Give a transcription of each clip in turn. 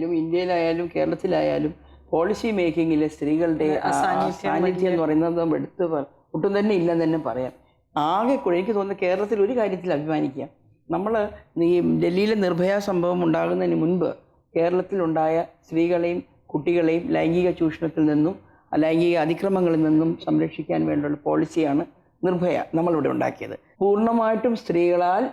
ആയാലും ഇന്ത്യയിലായാലും കേരളത്തിലായാലും പോളിസി മേക്കിങ്ങിൽ സ്ത്രീകളുടെ സാന്നിധ്യം എന്ന് പറയുന്നത് ഒട്ടും തന്നെ ഇല്ലെന്ന് തന്നെ പറയാം. ആകെ എനിക്ക് തോന്നുന്നു കേരളത്തിൽ ഒരു കാര്യത്തിൽ അഭിമാനിക്കാം. നമ്മൾ ഈ ഡൽഹിയിലെ നിർഭയ സംഭവം ഉണ്ടാകുന്നതിന് മുൻപ് കേരളത്തിലുണ്ടായ സ്ത്രീകളെയും കുട്ടികളെയും ലൈംഗിക ചൂഷണത്തിൽ നിന്നും ലൈംഗിക അതിക്രമങ്ങളിൽ നിന്നും സംരക്ഷിക്കാൻ വേണ്ടിയുള്ള പോളിസിയാണ് നിർഭയ നമ്മളിവിടെ ഉണ്ടാക്കിയത്. പൂർണ്ണമായിട്ടും സ്ത്രീകളാൽ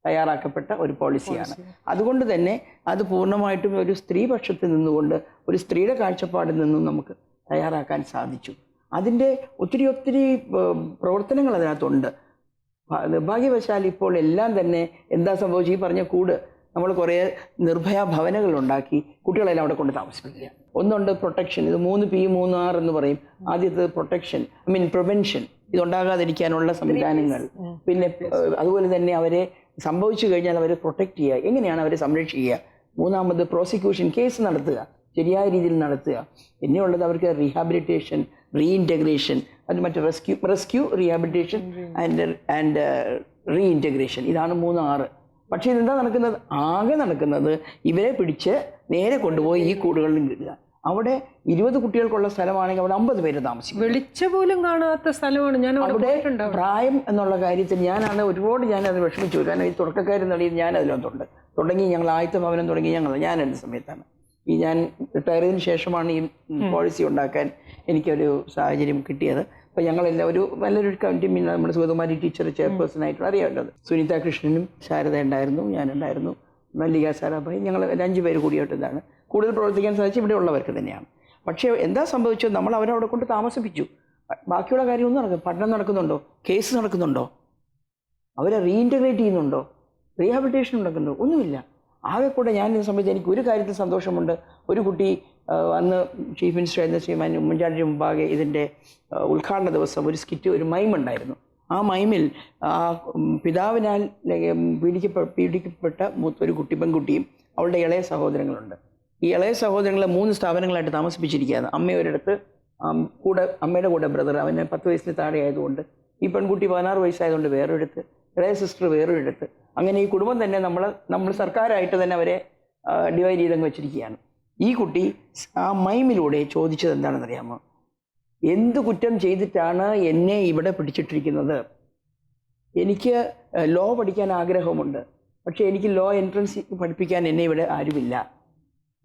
തയ്യാറാക്കപ്പെട്ട ഒരു പോളിസിയാണ്. അതുകൊണ്ട് തന്നെ അത് പൂർണ്ണമായിട്ടും ഒരു സ്ത്രീ പക്ഷത്തിൽ നിന്നുകൊണ്ട് ഒരു സ്ത്രീയുടെ കാഴ്ചപ്പാടിൽ നിന്നും നമുക്ക് തയ്യാറാക്കാൻ സാധിച്ചു. അതിൻ്റെ ഒത്തിരി പ്രവർത്തനങ്ങൾ അതിനകത്തുണ്ട്. നിർഭാഗ്യവശാൽ ഇപ്പോൾ എല്ലാം തന്നെ എന്താ സംഭവിച്ചു, ഈ പറഞ്ഞ കൂട് നമ്മൾ കുറേ നിർഭയ ഭവനങ്ങളുണ്ടാക്കി കുട്ടികളെല്ലാം അവിടെ കൊണ്ട് താമസിപ്പിക്കുക. ഒന്നുണ്ട് പ്രൊട്ടക്ഷൻ, ഇത് 3P 3R എന്ന് പറയും. ആദ്യത്തേത് പ്രൊട്ടക്ഷൻ, പ്രിവെൻഷൻ, ഇതുണ്ടാകാതിരിക്കാനുള്ള സംവിധാനങ്ങൾ. പിന്നെ അതുപോലെ തന്നെ അവരെ സംഭവിച്ചു കഴിഞ്ഞാൽ അവരെ പ്രൊട്ടക്റ്റ് ചെയ്യുക, എങ്ങനെയാണ് അവരെ സംരക്ഷിക്കുക. മൂന്നാമത് പ്രോസിക്യൂഷൻ, കേസ് നടത്തുക, ശരിയായ രീതിയിൽ നടത്തുക. പിന്നെയുള്ളത് അവർക്ക് റീഹാബിലിറ്റേഷൻ, റീഇൻറ്റഗ്രേഷൻ, അത് മറ്റേ റെസ്ക്യൂ റീഹാബിലിറ്റേഷൻ ആൻഡ് റീഇൻറ്റഗ്രേഷൻ. ഇതാണ് 3R. പക്ഷേ ഇതെന്താ നടക്കുന്നത്? ആകെ നടക്കുന്നത് ഇവരെ പിടിച്ച് നേരെ കൊണ്ടുപോയി ഈ കൂടുകളിലും കിട്ടുക. അവിടെ 20 കുട്ടികൾക്കുള്ള സ്ഥലമാണെങ്കിൽ അവിടെ 50 പേര് താമസിക്കും. വെളിച്ച പോലും കാണാത്ത സ്ഥലമാണ്. ഞാൻ അവിടെ പ്രായം എന്നുള്ള കാര്യത്തിൽ ഞാനത് വിഷമിച്ചു. കാരണം ഈ തുടക്കക്കാരെന്നറിയത് ഞാൻ അതിനകത്തുണ്ട്. ഞങ്ങൾ ആദ്യത്തെ ഭവനം തുടങ്ങി ഞാൻ എൻ്റെ സമയത്താണ്. ഞാൻ റിട്ടയർ ചെയ്തതിന് ശേഷമാണ് ഈ പോളിസി ഉണ്ടാക്കാൻ എനിക്കൊരു സാഹചര്യം കിട്ടിയത്. അപ്പോൾ ഞങ്ങളെല്ലാം നല്ലൊരു കമ്മിറ്റി, നമ്മുടെ സുഗതകുമാരി ടീച്ചർ ചെയർപേഴ്സൺ ആയിട്ടുള്ള അറിയാവുന്നത്, സുനിത കൃഷ്ണനും ശാരദ ഉണ്ടായിരുന്നു, ഞാനുണ്ടായിരുന്നു, മല്ലിക സാരാഭായി, ഞങ്ങൾ 5 പേര് കൂടിയിട്ട് ഇതാണ് കൂടുതൽ പ്രവർത്തിക്കാൻ സാധിച്ചു. ഇവിടെ ഉള്ളവർക്ക് തന്നെയാണ്. പക്ഷേ എന്താ സംഭവിച്ചത്, നമ്മൾ അവരവിടെ കൊണ്ട് താമസിപ്പിച്ചു. ബാക്കിയുള്ള കാര്യമൊന്നും നടക്കും. പഠനം നടക്കുന്നുണ്ടോ? കേസ് നടക്കുന്നുണ്ടോ? അവരെ റീഇൻറ്റഗ്രേറ്റ് ചെയ്യുന്നുണ്ടോ? റീഹാബിലിറ്റേഷൻ നടക്കുന്നുണ്ടോ? ഒന്നുമില്ല. ആകെ കൂടെ ഞാൻ ഈ സമയത്ത് എനിക്ക് ഒരു കാര്യത്തിൽ സന്തോഷമുണ്ട്. ഒരു കുട്ടി അന്ന് ചീഫ് മിനിസ്റ്റർ ആയിരുന്ന ശ്രീമാൻ ഉമ്മൻചാണ്ടിയുടെ മുമ്പാകെ ഇതിൻ്റെ ഉദ്ഘാടന ദിവസം ഒരു സ്കിറ്റ്, ഒരു മൈം ഉണ്ടായിരുന്നു. ആ മൈമിൽ പിതാവിനാൽ പീഡിക്കപ്പെട്ട ഒരു പെൺകുട്ടിയും അവളുടെ ഇളയ സഹോദരങ്ങളുണ്ട്. ഈ ഇളയ സഹോദരങ്ങളെ 3 സ്ഥാപനങ്ങളായിട്ട് താമസിപ്പിച്ചിരിക്കുകയാണ്. അമ്മയൊരിടത്ത്, അമ്മയുടെ കൂടെ ബ്രദർ, അവന് 10 വയസ്സിന് താഴെ ആയതുകൊണ്ട്, ഈ പെൺകുട്ടി 16 വയസ്സായതുകൊണ്ട് വേറൊരിടത്ത്, ഇളയ സിസ്റ്റർ വേറൊരിടത്ത്. അങ്ങനെ ഈ കുടുംബം തന്നെ നമ്മൾ സർക്കാരായിട്ട് തന്നെ അവരെ ഡിവൈഡ് ചെയ്തങ്ങ് വെച്ചിരിക്കുകയാണ്. ഈ കുട്ടി ആ മൈമിലൂടെ ചോദിച്ചത് എന്താണെന്നറിയാമോ? എന്ത് കുറ്റം ചെയ്തിട്ടാണ് എന്നെ ഇവിടെ പിടിച്ചിട്ടിരിക്കുന്നത്? എനിക്ക് ലോ പഠിക്കാൻ ആഗ്രഹമുണ്ട്, പക്ഷേ എനിക്ക് ലോ എൻട്രൻസ് പഠിപ്പിക്കാൻ എന്നെ ഇവിടെ ആരുമില്ല.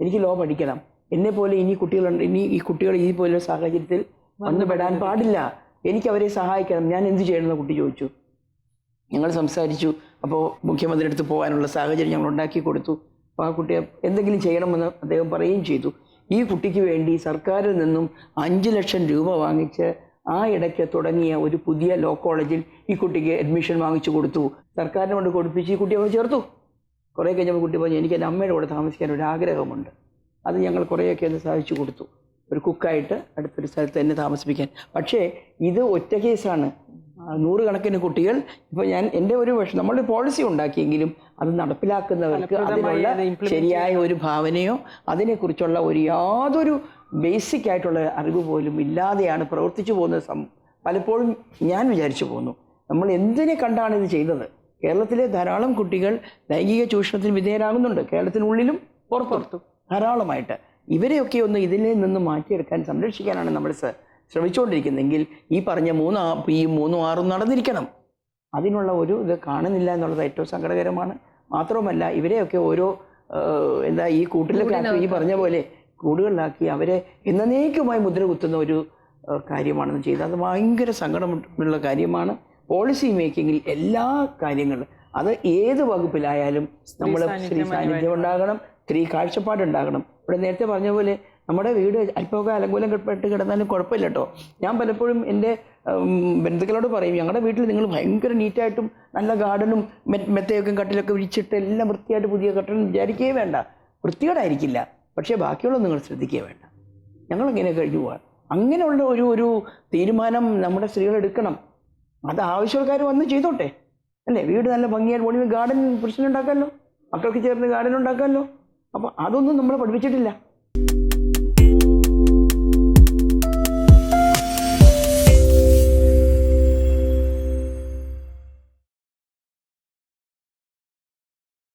എനിക്ക് ലോ പഠിക്കണം. എന്നെപ്പോലെ ഇനി ഈ കുട്ടികൾ ഇതുപോലെ സാഹചര്യത്തിൽ വന്നുപെടാൻ പാടില്ല. എനിക്ക് അവരെ സഹായിക്കണം. ഞാൻ എന്ത് ചെയ്യണമെന്ന് കുട്ടി ചോദിച്ചു. ഞങ്ങൾ സംസാരിച്ചു. അപ്പോൾ മുഖ്യമന്ത്രി അടുത്ത് പോകാനുള്ള സാഹചര്യം ഞങ്ങൾ ഉണ്ടാക്കി കൊടുത്തു. അപ്പോൾ ആ കുട്ടിയെ എന്തെങ്കിലും ചെയ്യണമെന്ന് അദ്ദേഹം പറയുകയും ചെയ്തു. ഈ കുട്ടിക്ക് വേണ്ടി സർക്കാരിൽ നിന്നും 5 ലക്ഷം രൂപ വാങ്ങിച്ച് ആ ഇടയ്ക്ക് തുടങ്ങിയ ഒരു പുതിയ ലോ കോളേജിൽ ഈ കുട്ടിക്ക് അഡ്മിഷൻ വാങ്ങിച്ചു കൊടുത്തു. സർക്കാരിനെ കൊണ്ട് കൊടുപ്പിച്ച് ഈ കുട്ടി അവിടെ ചേർത്തു. കുറേ കഴിഞ്ഞപ്പോൾ കുട്ടി പറഞ്ഞു, എനിക്ക് എൻ്റെ അമ്മയുടെ കൂടെ താമസിക്കാൻ ഒരു ആഗ്രഹമുണ്ട്. അത് ഞങ്ങൾ കുറേയൊക്കെ ഒന്ന് സാധിച്ചു കൊടുത്തു, ഒരു കുക്കായിട്ട് അടുത്തൊരു സ്ഥലത്ത് തന്നെ താമസിപ്പിക്കാൻ. പക്ഷേ ഇത് ഒറ്റ കേസാണ്. 100 കണക്കിന് കുട്ടികൾ. ഇപ്പോൾ എൻ്റെ ഒരു നമ്മളൊരു പോളിസി ഉണ്ടാക്കിയെങ്കിലും അത് നടപ്പിലാക്കുന്നവർക്ക് അതിനുള്ള ശരിയായ ഒരു ഭാവനയോ അതിനെക്കുറിച്ചുള്ള യാതൊരു ബേസിക് ആയിട്ടുള്ള അറിവ് പോലും ഇല്ലാതെയാണ് പ്രവർത്തിച്ചു പോകുന്നത്. പലപ്പോഴും ഞാൻ വിചാരിച്ചു പോകുന്നു, നമ്മൾ എന്തിനെ കണ്ടാണ് ഇത് ചെയ്തത്? കേരളത്തിലെ ധാരാളം കുട്ടികൾ ലൈംഗിക ചൂഷണത്തിന് വിധേയരാകുന്നുണ്ട്, കേരളത്തിനുള്ളിലും പുറത്തും ധാരാളമായിട്ട്. ഇവരെയൊക്കെ ഒന്ന് ഇതിൽ നിന്ന് മാറ്റിയെടുക്കാൻ, സംരക്ഷിക്കാനാണ് നമ്മൾ ശ്രമിച്ചുകൊണ്ടിരിക്കുന്നെങ്കിൽ ഈ പറഞ്ഞ 3P 3R നടന്നിരിക്കണം. അതിനുള്ള ഒരു ഇത് കാണുന്നില്ല എന്നുള്ളത് ഏറ്റവും സങ്കടകരമാണ്. മാത്രവുമല്ല ഇവരെയൊക്കെ ഓരോ ഈ കൂട്ടിലൊക്കെ ഈ പറഞ്ഞ പോലെ കൂടുകളിലാക്കി അവരെ എന്നേക്കുമായി മുദ്ര കുത്തുന്ന ഒരു കാര്യമാണെന്ന് ചെയ്തത്. അത് ഭയങ്കര സങ്കടമുള്ള കാര്യമാണ്. പോളിസി മേക്കിങ്ങിൽ എല്ലാ കാര്യങ്ങളും, അത് ഏത് വകുപ്പിലായാലും നമ്മൾ സ്ത്രീ സാന്നിധ്യം ഉണ്ടാകണം, സ്ത്രീ കാഴ്ചപ്പാടുണ്ടാകണം. ഇവിടെ നേരത്തെ പറഞ്ഞ പോലെ നമ്മുടെ വീട് അല്പമൊക്കെ അലങ്കൂലപ്പെട്ട് കിടന്നാലും കുഴപ്പമില്ല കേട്ടോ. ഞാൻ പലപ്പോഴും എൻ്റെ ബന്ധുക്കളോട് പറയും, ഞങ്ങളുടെ വീട്ടിൽ നിങ്ങൾ ഭയങ്കര നീറ്റായിട്ടും നല്ല ഗാർഡനും മെത്തയൊക്കെ കട്ടിലൊക്കെ വിരിച്ചിട്ട് എല്ലാം വൃത്തിയായിട്ട് പുതിയ കട്ടൻ വിചാരിക്കുകയേ വേണ്ട. വൃത്തികേടായിരിക്കില്ല, പക്ഷേ ബാക്കിയുള്ള നിങ്ങൾ ശ്രദ്ധിക്കുകയേ വേണ്ട. ഞങ്ങളിങ്ങനെ കഴിഞ്ഞു പോകാം. അങ്ങനെയുള്ള ഒരു തീരുമാനം നമ്മുടെ സ്ത്രീകൾ എടുക്കണം. അത് ആവശ്യക്കാർ വന്ന് ചെയ്തോട്ടെ, അല്ലേ? വീട് നല്ല ഭംഗിയായിട്ട് ഗാർഡൻ പുരുഷനുണ്ടാക്കാമല്ലോ, മക്കൾക്ക് ചേർന്ന് ഗാർഡൻ ഉണ്ടാക്കാമല്ലോ. അപ്പോൾ അതൊന്നും നമ്മൾ പഠിപ്പിച്ചിട്ടില്ല.